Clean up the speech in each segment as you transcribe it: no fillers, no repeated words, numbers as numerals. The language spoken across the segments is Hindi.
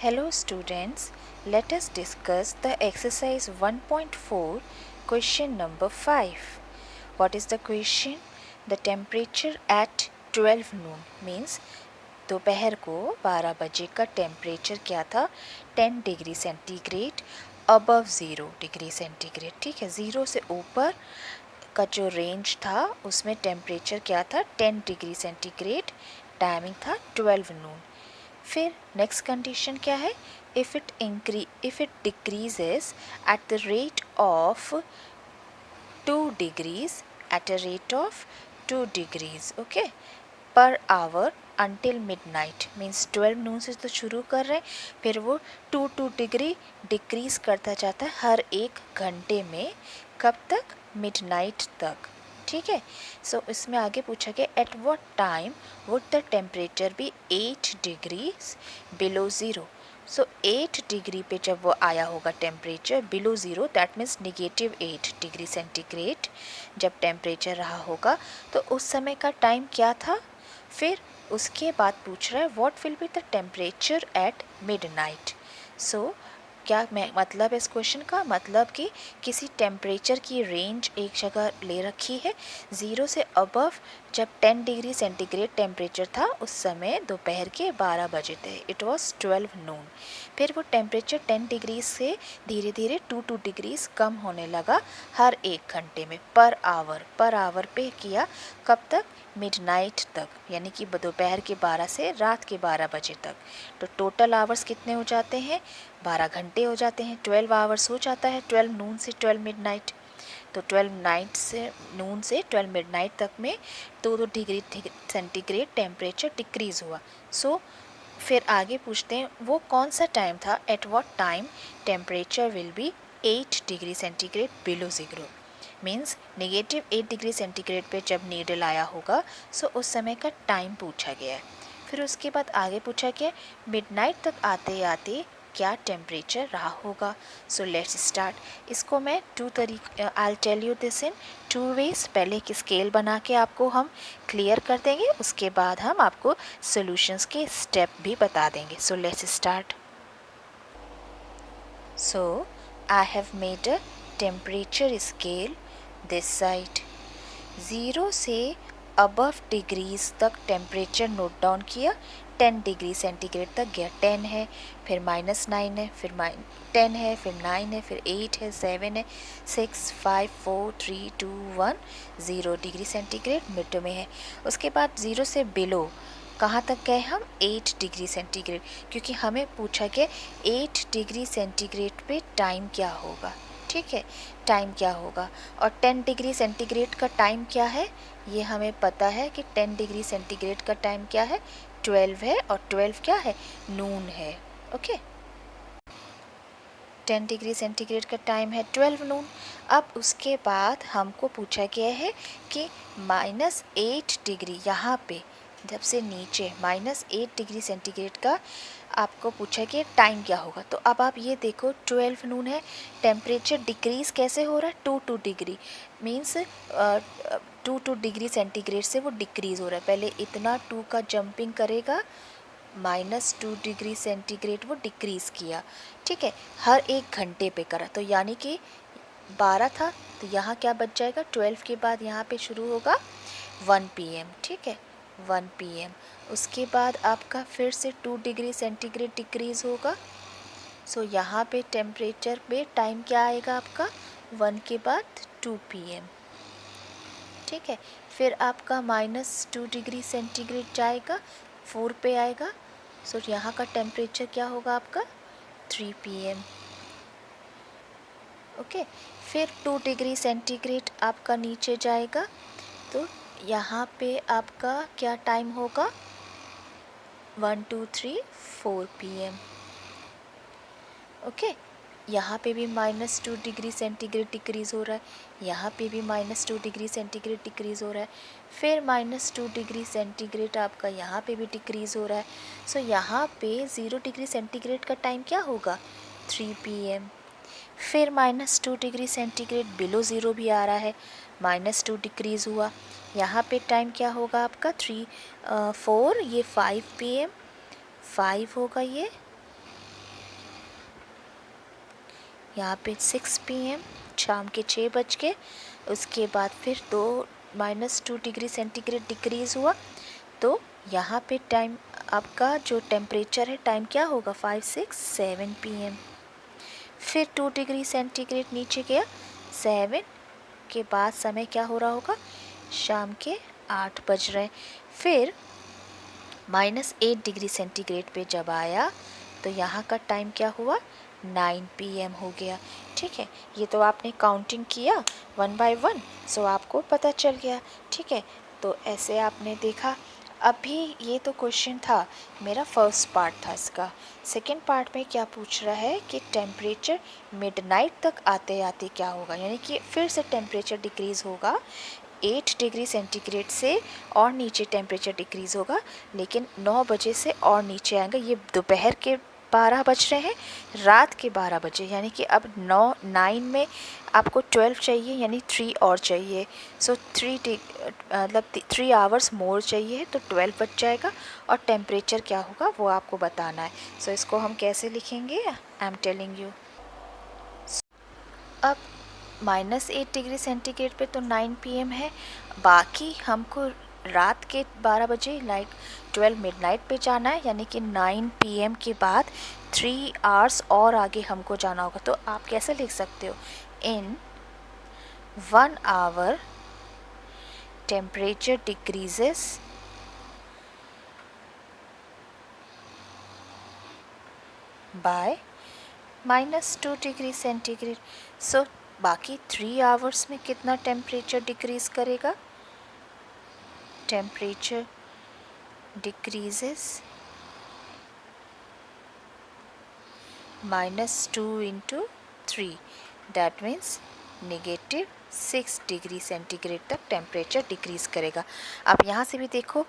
Hello students, let us discuss the exercise 1.4 question number 5. What is the question? The temperature at 12 noon means दोपहर को 12 बजे का टेम्परेचर क्या था 10 degree centigrade above 0 degree centigrade. ठीक है, 0 से ऊपर का जो रेंज था उसमें टेम्परेचर क्या था 10 डिग्री सेंटीग्रेड, टाइमिंग था 12 नून। फिर नेक्स्ट कंडीशन क्या है, if it decreases at the rate of 2 degrees at a rate of 2 degrees okay per hour until midnight means 12 नून से तो शुरू कर रहे हैं, फिर वो 2 डिग्री डिक्रीज करता जाता है हर एक घंटे में। कब तक? मिडनाइट तक। ठीक है, सो इसमें आगे पूछा गया at what time would the temperature be 8 degrees below zero. So 8 degree पे जब वो आया होगा temperature below zero, that means -8 degree centigrade जब टेम्परेचर रहा होगा, तो उस समय का टाइम क्या था। फिर उसके बाद पूछ रहा है what will be the temperature at midnight. So क्या मतलब है इस क्वेश्चन का, मतलब कि किसी टेम्परेचर की रेंज एक जगह ले रखी है, 0 से अबव जब 10 डिग्री सेंटीग्रेड टेम्परेचर था उस समय दोपहर के 12 बजे थे, इट वाज 12 नून। फिर वो टेम्परेचर 10 डिग्री से धीरे धीरे 2 डिग्रीज कम होने लगा हर एक घंटे में, पर आवर पे किया। कब तक? मिडनाइट तक, यानी कि दोपहर के 12 से रात के 12 बजे तक। तो टोटल आवर्स कितने हो जाते हैं? 12 घंटे हो जाते हैं, 12 आवर्स हो जाता है 12 नून से 12 मिडनाइट। तो 12 नाइट से नून से 12 मिडनाइट तक में 2 डिग्री सेंटीग्रेड टेम्परेचर डिक्रीज़ हुआ। सो फिर आगे पूछते हैं वो कौन सा टाइम था, eight what time temperature will be 8 degree centigrade below zero. Means -8 degree centigrade पे जब नीडल आया होगा, सो उस समय का टाइम पूछा गया है। फिर उसके बाद आगे पूछा गया मिडनाइट तक आते आते क्या टेम्परेचर रहा होगा। So let's start. इसको मैं I tell you this in 2 ways. पहले एक स्केल बना के आपको हम क्लियर कर देंगे, उसके बाद हम आपको सॉल्यूशंस के स्टेप भी बता देंगे। सो let's start. So I have made a temperature scale this side. 0 से अबव डिग्रीज तक टेम्परेचर नोट डाउन किया, 10 डिग्री सेंटीग्रेड तक गया। 10 है, फिर -9 है, फिर 10 है, फिर 9 है, फिर 8 है, 7 है, 6 5 4 3 2 1 0 डिग्री सेंटीग्रेड मिड में है। उसके बाद 0 से बिलो कहाँ तक गए हम? 8 डिग्री सेंटीग्रेड, क्योंकि हमें पूछा गया 8 डिग्री सेंटीग्रेड पे टाइम क्या होगा। ठीक है, टाइम क्या होगा, और 10 डिग्री सेंटीग्रेड का टाइम क्या है ये हमें पता है कि 10 डिग्री सेंटीग्रेड का टाइम क्या है 12 है, और 12 क्या है? नून है। ओके, 10 डिग्री सेंटीग्रेड का टाइम है 12 नून। अब उसके बाद हमको पूछा गया है कि -8 डिग्री यहाँ पे जब से नीचे -8 डिग्री सेंटीग्रेड का आपको पूछा कि टाइम क्या होगा। तो अब आप ये देखो 12 नून है, टेम्परेचर डिक्रीज़ कैसे हो रहा है? 2 डिग्री मीन्स 2 डिग्री सेंटीग्रेड से वो डिक्रीज़ हो रहा है। पहले इतना 2 का जंपिंग करेगा, -2 डिग्री सेंटीग्रेड वो डिक्रीज़ किया। ठीक है, हर एक घंटे पे करा, तो यानी कि 12 था तो यहाँ क्या बच जाएगा? 12 के बाद यहाँ पे शुरू होगा 1 PM। ठीक है, 1 PM। उसके बाद आपका फिर से 2 डिग्री सेंटीग्रेड डिक्रीज़ होगा। सो यहाँ पे टेम्परेचर पे टाइम क्या आएगा आपका? 1 के बाद 2 PM। ठीक है, फिर आपका -2 डिग्री सेंटीग्रेड जाएगा, 4 पे आएगा। सो यहाँ का टेम्परेचर क्या होगा आपका? 3 PM। ओके, फिर 2 डिग्री सेंटीग्रेड आपका नीचे जाएगा, तो यहाँ पे आपका क्या टाइम होगा? 1 2 3 4 PM। ओके, यहाँ पे भी -2 डिग्री सेंटीग्रेड डिक्रीज़ हो रहा है, यहाँ पे भी -2 डिग्री सेंटीग्रेड डिक्रीज़ हो रहा है, फिर -2 डिग्री सेंटीग्रेड आपका यहाँ पे भी डिक्रीज़ हो रहा है। सो यहाँ पे 0 डिग्री सेंटीग्रेड का टाइम क्या होगा? 3 PM। फिर -2 डिग्री सेंटीग्रेड बिलो ज़ीरो भी आ रहा है, -2 डिक्रीज़ हुआ। यहाँ पे टाइम क्या होगा आपका? 4 ये 5 PM, 5 होगा ये, यहाँ पे 6 PM, शाम के 6 बज के। उसके बाद फिर -2 डिग्री सेंटीग्रेड डिक्रीज़ हुआ, तो यहाँ पे टाइम आपका जो टेम्परेचर है टाइम क्या होगा 5, 6, 7 PM। फिर 2 डिग्री सेंटीग्रेड नीचे गया, 7 के बाद समय क्या हो रहा होगा, शाम के 8 बज रहे। फिर -8 डिग्री सेंटीग्रेड पे जब आया तो यहाँ का टाइम क्या हुआ, 9 PM हो गया। ठीक है, ये तो आपने काउंटिंग किया 1 बाय 1, सो आपको पता चल गया। ठीक है, तो ऐसे आपने देखा। अभी ये तो क्वेश्चन था, मेरा फर्स्ट पार्ट था इसका। सेकेंड पार्ट में क्या पूछ रहा है कि टेम्परेचर मिडनाइट तक आते आते क्या होगा, यानी कि फिर से टेम्परेचर डिक्रीज़ होगा 8 डिग्री सेंटीग्रेड से, और नीचे टेम्परेचर डिक्रीज़ होगा, लेकिन 9 बजे से और नीचे आएंगे। ये दोपहर के 12 बज रहे हैं, रात के 12 बजे, यानी कि अब 9 में आपको 12 चाहिए, यानी 3 और चाहिए। सो 3 आवर्स मोर चाहिए, तो 12 बज जाएगा, और टेम्परेचर क्या होगा वो आपको बताना है। सो इसको हम कैसे लिखेंगे, आई एम टेलिंग यू। अब -8 डिग्री सेंटीग्रेड पे तो 9 PM है, बाकी हमको रात के 12 बजे 12 मिडनाइट पे जाना है, यानी कि 9 PM के बाद 3 आवर्स और आगे हमको जाना होगा। तो आप कैसे लिख सकते हो, in 1 hour temperature decreases by -2 degree centigrade. So बाकी 3 आवर्स में कितना टेम्परेचर डिक्रीज करेगा, temperature decreases -2 into 3, that means -6 degree centigrade तक टेम्परेचर डिक्रीज़ करेगा। आप यहाँ से भी देखो,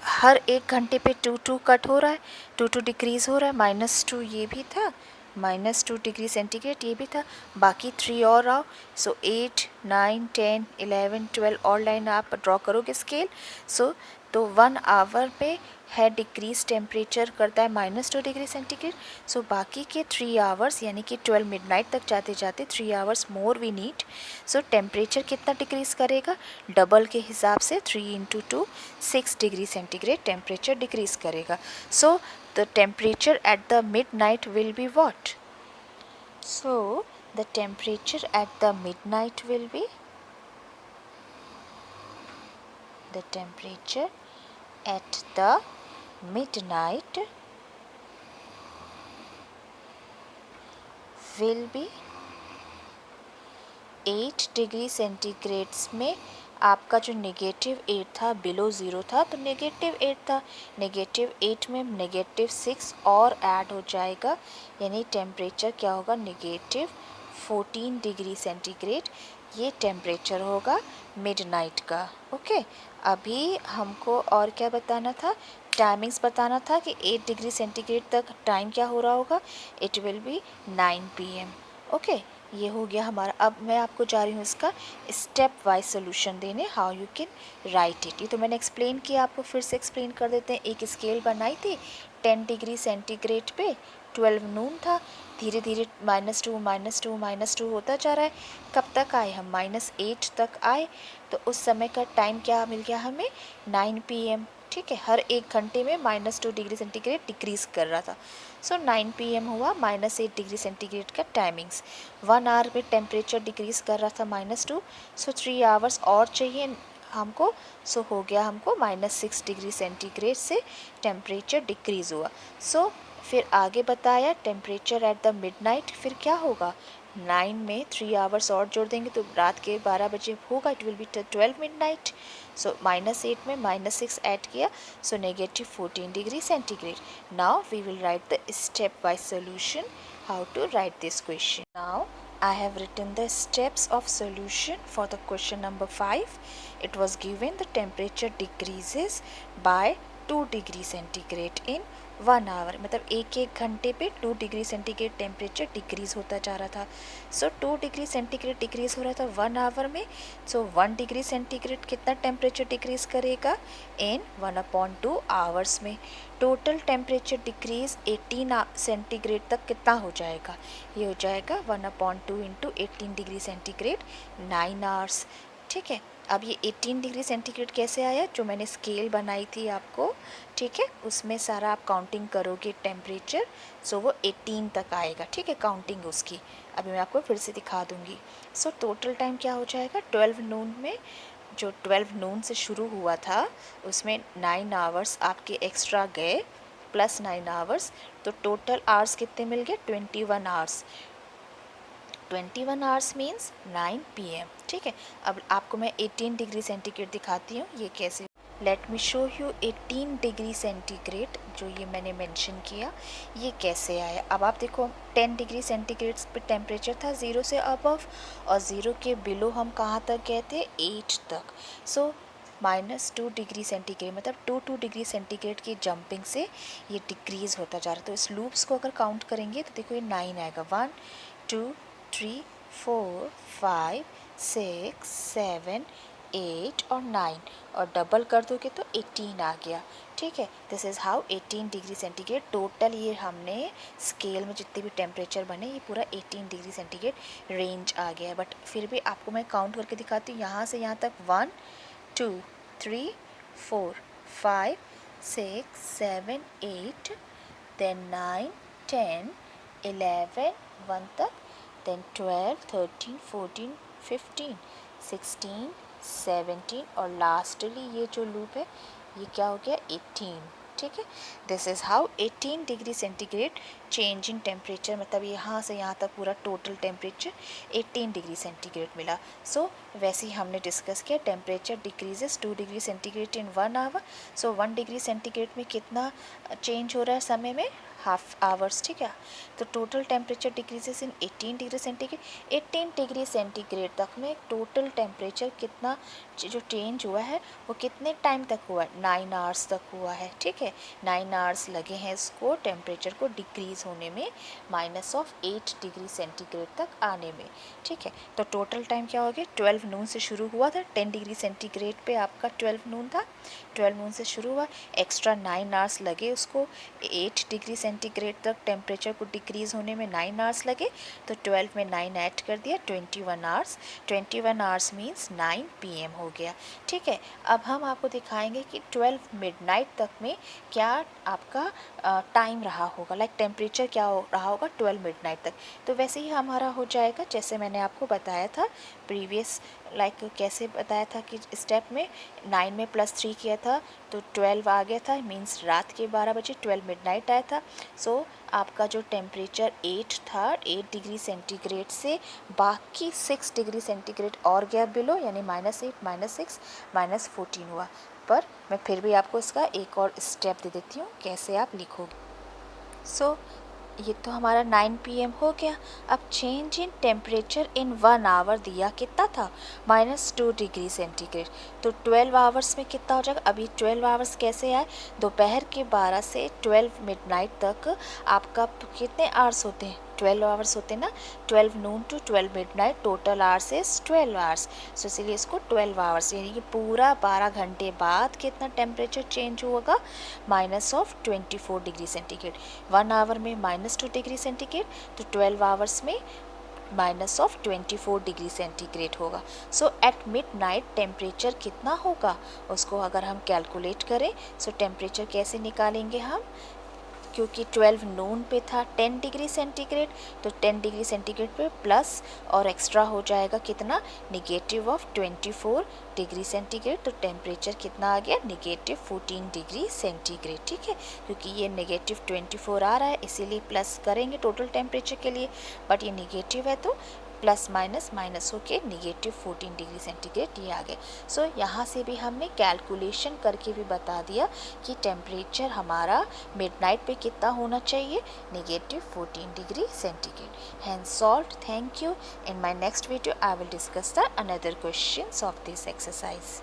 हर 1 घंटे पे 2 कट हो रहा है, 2 डिक्रीज़ हो रहा है। -2 ये भी था, -2 डिग्री सेंटीग्रेड ये भी था, बाकी 3 और आओ। सो 8, 9, 10, 11, 12 और लाइन आप ड्रॉ करोगे स्केल। सो तो 1 आवर पे है डिक्रीज टेम्परेचर करता है -2 डिग्री सेंटीग्रेड। सो बाकी के 3 आवर्स, यानी कि 12 मिडनाइट तक जाते जाते 3 hours more we need. So temperature कितना डिक्रीज़ करेगा, डबल के हिसाब से 3 into 2, 6 degree centigrade temperature decrease करेगा। So the temperature at the midnight will be what? So the temperature at the midnight will be, the temperature at the midnight will be 8 degree centigrades में आपका जो -8 था, बिलो ज़ीरो था, तो -8 था। -8 में -6 और ऐड हो जाएगा, यानी टेम्परेचर क्या होगा, -14 डिग्री सेंटीग्रेड। ये टेम्परेचर होगा मिडनाइट का। ओके, अभी हमको और क्या बताना था, टाइमिंग्स बताना था कि 8 डिग्री सेंटीग्रेड तक टाइम क्या हो रहा होगा, it will B 9 PM। Okay, ये हो गया हमारा। अब मैं आपको जा रही हूँ इसका स्टेप वाइज सोल्यूशन देने, how you can write it. ये तो मैंने एक्सप्लेन किया, आपको फिर से एक्सप्लेन कर देते हैं। एक स्केल बनाई थी 10 डिग्री सेंटीग्रेड पे, 12 नून था, धीरे धीरे -2 होता जा रहा है। कब तक आए हम, -8 तक आए, तो उस समय का टाइम क्या मिल गया हमें, 9 PM। ठीक है, हर 1 घंटे में -2 डिग्री सेंटीग्रेड डिक्रीज़ कर रहा था। सो 9 PM हुआ, -8 डिग्री सेंटीग्रेड का टाइमिंग्स। 1 आवर में टेम्परेचर डिक्रीज़ कर रहा था -2, सो 3 आवर्स और चाहिए हमको। सो हो गया हमको -6 डिग्री सेंटीग्रेड से टेम्परेचर डिक्रीज़ हुआ। सो फिर आगे बताया टेम्परेचर एट द मिडनाइट, फिर क्या होगा, 9 में 3 आवर्स और जोड़ देंगे तो रात के 12 बजे होगा, it will be 12 midnight. So -8 में -6 ऐड किया, so -14 degree centigrade. Now we will write the step wise solution, how to write this question. Now I have written the steps of solution for the question number 5. It was given the temperature decreases by 2 degree centigrade in 1 our, मतलब एक एक घंटे पे 2 डिग्री सेंटीग्रेड टेम्परेचर डिक्रीज़ होता जा रहा था। सो 2 डिग्री सेंटीग्रेड डिक्रीज़ हो रहा था 1 आवर में। सो 1 डिग्री सेंटीग्रेड कितना टेम्परेचर डिक्रीज़ करेगा इन 1/2 आवर्स में। टोटल टेम्परेचर डिक्रीज़ 18 सेंटीग्रेड तक कितना हो जाएगा, ये हो जाएगा 1/2 इंटू 18 डिग्री सेंटीग्रेड 9 आवर्स। ठीक है, अब ये 18 डिग्री सेंटीग्रेड कैसे आया, जो मैंने स्केल बनाई थी आपको, ठीक है, उसमें सारा आप काउंटिंग करोगे टेम्परेचर, सो वो 18 तक आएगा। ठीक है, काउंटिंग उसकी अभी मैं आपको फिर से दिखा दूँगी। सो टोटल टाइम क्या हो जाएगा, 12 नून में, जो 12 नून से शुरू हुआ था उसमें 9 आवर्स आपके एक्स्ट्रा गए प्लस 9 आवर्स, तो टोटल आवर्स कितने मिल गए, 21 आवर्स। 21 hours means 9 PM। ठीक है, अब आपको मैं 18 डिग्री सेंटीग्रेड दिखाती हूँ ये कैसे। Let me show you 18 degree centigrade, जो ये मैंने मेंशन किया ये कैसे आया। अब आप देखो 10 डिग्री सेंटीग्रेड पे टेम्परेचर था 0 से अबव, और 0 के बिलो हम कहाँ तक गए थे, 8 तक। सो -2 डिग्री सेंटीग्रेड, मतलब 2 डिग्री सेंटीग्रेड की जंपिंग से ये डिक्रीज़ होता जा रहा है। तो इस लूप्स को अगर काउंट करेंगे तो देखो ये 9 आएगा, 1 2 3 4 5 6 7 8 और 9, और डबल कर दोगे तो 18 आ गया। ठीक है, this is how 18 degree centigrade total, ये हमने स्केल में जितने भी टेम्परेचर बने ये पूरा 18 डिग्री सेंटीग्रेड रेंज आ गया है। बट फिर भी आपको मैं काउंट करके दिखाती हूँ, यहाँ से यहाँ तक 1 2 3 4 5 6 7 8, then 9 10 11 1 तक, then 12 13 14 15 16 17, और लास्टली ये जो लूप है ये क्या हो गया, 18। ठीक है, this is how 18 degree centigrade change in temperature, मतलब यहाँ से यहाँ तक पूरा टोटल टेम्परेचर 18 डिग्री सेंटीग्रेड मिला। सो वैसे ही हमने डिस्कस किया, temperature decreases 2 degree centigrade in 1 hour. So 1 degree centigrade में कितना चेंज हो रहा है समय में, हाफ आवर्स। ठीक है, तो टोटल टेम्परेचर डिक्रीजेस इन 18 डिग्री सेंटीग्रेड। 18 डिग्री सेंटीग्रेड तक में टोटल टेम्परेचर कितना जो चेंज हुआ है वो कितने टाइम तक हुआ है, 9 आवर्स तक हुआ है। ठीक है, 9 आवर्स लगे हैं इसको टेम्परेचर को डिक्रीज़ होने में, -8 डिग्री सेंटीग्रेड तक आने में। ठीक है, तो टोटल टाइम क्या हो गया, 12 नून से शुरू हुआ था, 10 डिग्री सेंटीग्रेड पे आपका 12 नून था, 12 नून से शुरू हुआ, एक्स्ट्रा 9 आवर्स लगे उसको 8 डिग्री सेंटीग्रेड तक टेम्परेचर को डिक्रीज़ होने में 9 आवर्स लगे, तो 12 में 9 ऐड कर दिया, 21 आवर्स। 21 आवर्स मीन्स 9 PM हो गया। ठीक है, अब हम आपको दिखाएंगे कि 12 मिडनाइट तक में क्या आपका टाइम रहा होगा, लाइक टेम्परेचर क्या रहा होगा 12 मिडनाइट तक। तो वैसे ही हमारा हो जाएगा जैसे मैंने आपको बताया था प्रीवियस, लाइक कैसे बताया था कि स्टेप में 9 में +3 किया था तो 12 आ गया था, मीन्स रात के 12 बजे 12 मिडनाइट आया था। सो आपका जो टेम्परेचर 8 था, 8 डिग्री सेंटीग्रेड से बाकी 6 डिग्री सेंटीग्रेड और गया बिलो, यानी -8 -6 -14 हुआ। पर मैं फिर भी आपको इसका एक और स्टेप दे देती हूँ कैसे आप लिखोगे। सो ये तो हमारा 9 PM हो गया। अब change in temperature in 1 hour दिया कितना था, -2 डिग्री सेंटीग्रेड। तो 12 आवर्स में कितना हो जाएगा, अभी 12 आवर्स कैसे आए, दोपहर के 12 से 12 मिडनाइट तक आपका कितने आवर्स होते हैं, 12 आवर्स होते हैं ना, 12 noon to 12 midnight, total hours is 12 hours. So इसलिए इसको 12 आवर्स, यानी कि पूरा 12 घंटे बाद कितना टेम्परेचर चेंज होगा, -24 डिग्री सेंटीग्रेड। 1 आवर में -2 डिग्री सेंटीग्रेड, तो 12 आवर्स में -24 डिग्री सेंटीग्रेड होगा। सो एट मिडनाइट टेम्परेचर कितना होगा, उसको अगर हम कैलकुलेट करें, सो टेम्परेचर कैसे निकालेंगे हम, क्योंकि 12 नून पे था 10 डिग्री सेंटीग्रेड, तो 10 डिग्री सेंटीग्रेड पे प्लस और एक्स्ट्रा हो जाएगा कितना, -24 डिग्री सेंटीग्रेड, तो टेम्परेचर कितना आ गया, -14 डिग्री सेंटीग्रेड। ठीक है, क्योंकि ये -24 आ रहा है इसीलिए प्लस करेंगे टोटल टेम्परेचर के लिए, बट ये नेगेटिव है तो प्लस माइनस माइनस होके -14 डिग्री सेंटीग्रेड ये आ गए। सो यहाँ से भी हमने कैलकुलेशन करके भी बता दिया कि टेम्परेचर हमारा मिडनाइट पे कितना होना चाहिए, -14 degree centigrade. Hence solved. Thank you. In my next video I will discuss the another questions of this exercise.